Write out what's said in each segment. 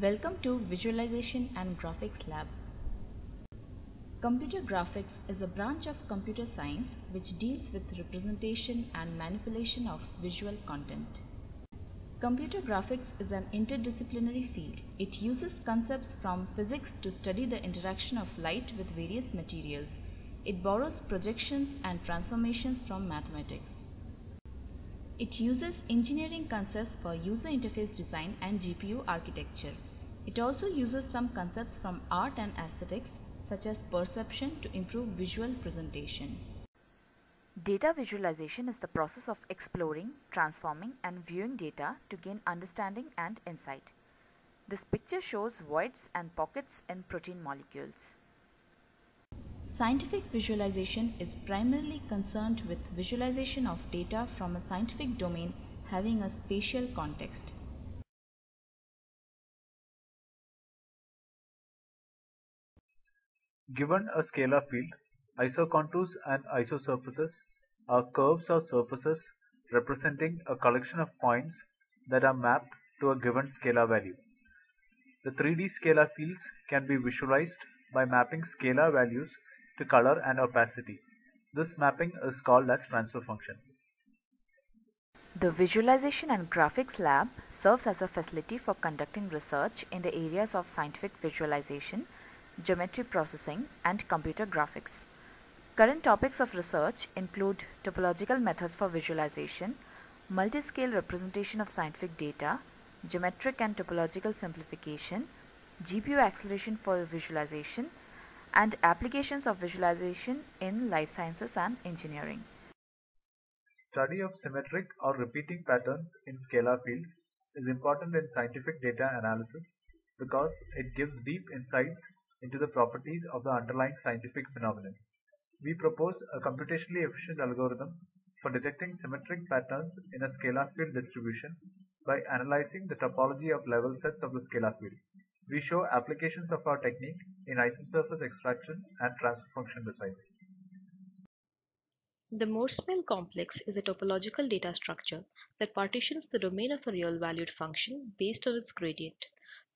Welcome to Visualization and Graphics Lab. Computer graphics is a branch of computer science which deals with representation and manipulation of visual content. Computer graphics is an interdisciplinary field. It uses concepts from physics to study the interaction of light with various materials. It borrows projections and transformations from mathematics. It uses engineering concepts for user interface design and GPU architecture. It also uses some concepts from art and aesthetics, such as perception, to improve visual presentation. Data visualization is the process of exploring, transforming, and viewing data to gain understanding and insight. This picture shows voids and pockets in protein molecules. Scientific visualization is primarily concerned with visualization of data from a scientific domain having a spatial context. Given a scalar field, isocontours and isosurfaces are curves or surfaces representing a collection of points that are mapped to a given scalar value. The 3D scalar fields can be visualized by mapping scalar values to color and opacity. This mapping is called as transfer function. The Visualization and Graphics Lab serves as a facility for conducting research in the areas of scientific visualization, geometry processing, and computer graphics. Current topics of research include topological methods for visualization, multi-scale representation of scientific data, geometric and topological simplification, GPU acceleration for visualization, and applications of visualization in life sciences and engineering. Study of symmetric or repeating patterns in scalar fields is important in scientific data analysis because it gives deep insights into the properties of the underlying scientific phenomenon. We propose a computationally efficient algorithm for detecting symmetric patterns in a scalar field distribution by analyzing the topology of level sets of the scalar field. We show applications of our technique in isosurface extraction and transfer function design. The Morse-Mel complex is a topological data structure that partitions the domain of a real-valued function based on its gradient.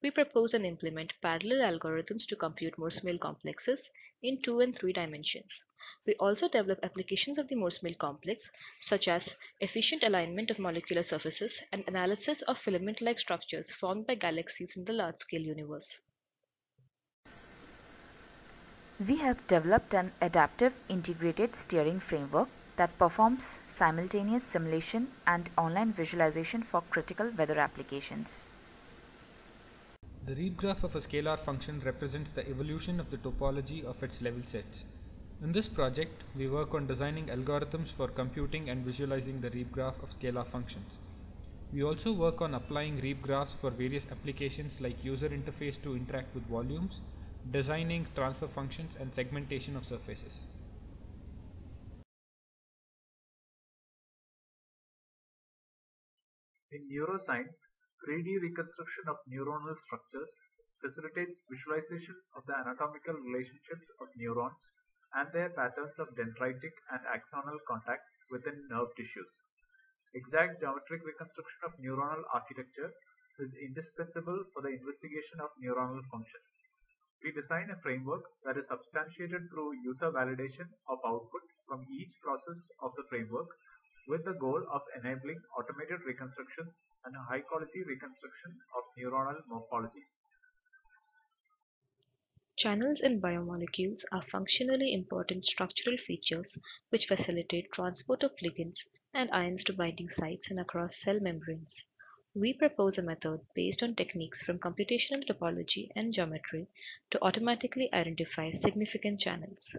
We propose and implement parallel algorithms to compute Morse-Mel complexes in 2 and 3 dimensions. We also develop applications of the Morse-Mel complex, such as efficient alignment of molecular surfaces and analysis of filament-like structures formed by galaxies in the large-scale universe. We have developed an adaptive integrated steering framework that performs simultaneous simulation and online visualization for critical weather applications. The read graph of a scalar function represents the evolution of the topology of its level sets. In this project, we work on designing algorithms for computing and visualizing the read graph of scalar functions. We also work on applying read graphs for various applications like user interface to interact with volumes, designing transfer functions, and segmentation of surfaces. In neuroscience, 3D reconstruction of neuronal structures facilitates visualization of the anatomical relationships of neurons and their patterns of dendritic and axonal contact within nerve tissues. Exact geometric reconstruction of neuronal architecture is indispensable for the investigation of neuronal function. We design a framework that is substantiated through user validation of output from each process of the framework with the goal of enabling automated reconstructions and a high-quality reconstruction of neuronal morphologies. Channels in biomolecules are functionally important structural features which facilitate transport of ligands and ions to binding sites and across cell membranes. We propose a method based on techniques from computational topology and geometry to automatically identify significant channels.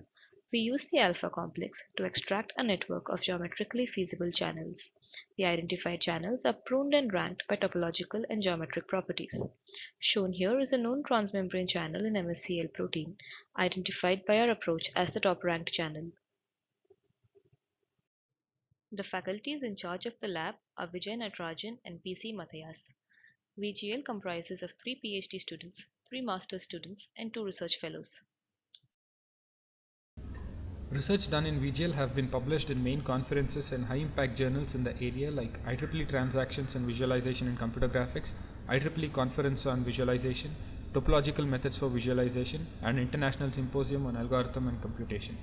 We use the alpha complex to extract a network of geometrically feasible channels. The identified channels are pruned and ranked by topological and geometric properties. Shown here is a known transmembrane channel in MSCL protein, identified by our approach as the top-ranked channel. The faculties in charge of the lab are Vijay Natarajan and PC Matthias. VGL comprises of 3 PhD students, 3 master's students, and 2 research fellows. Research done in VGL have been published in main conferences and high-impact journals in the area like IEEE Transactions and Visualization in Computer Graphics, IEEE Conference on Visualization, Topological Methods for Visualization, and International Symposium on Algorithm and Computation.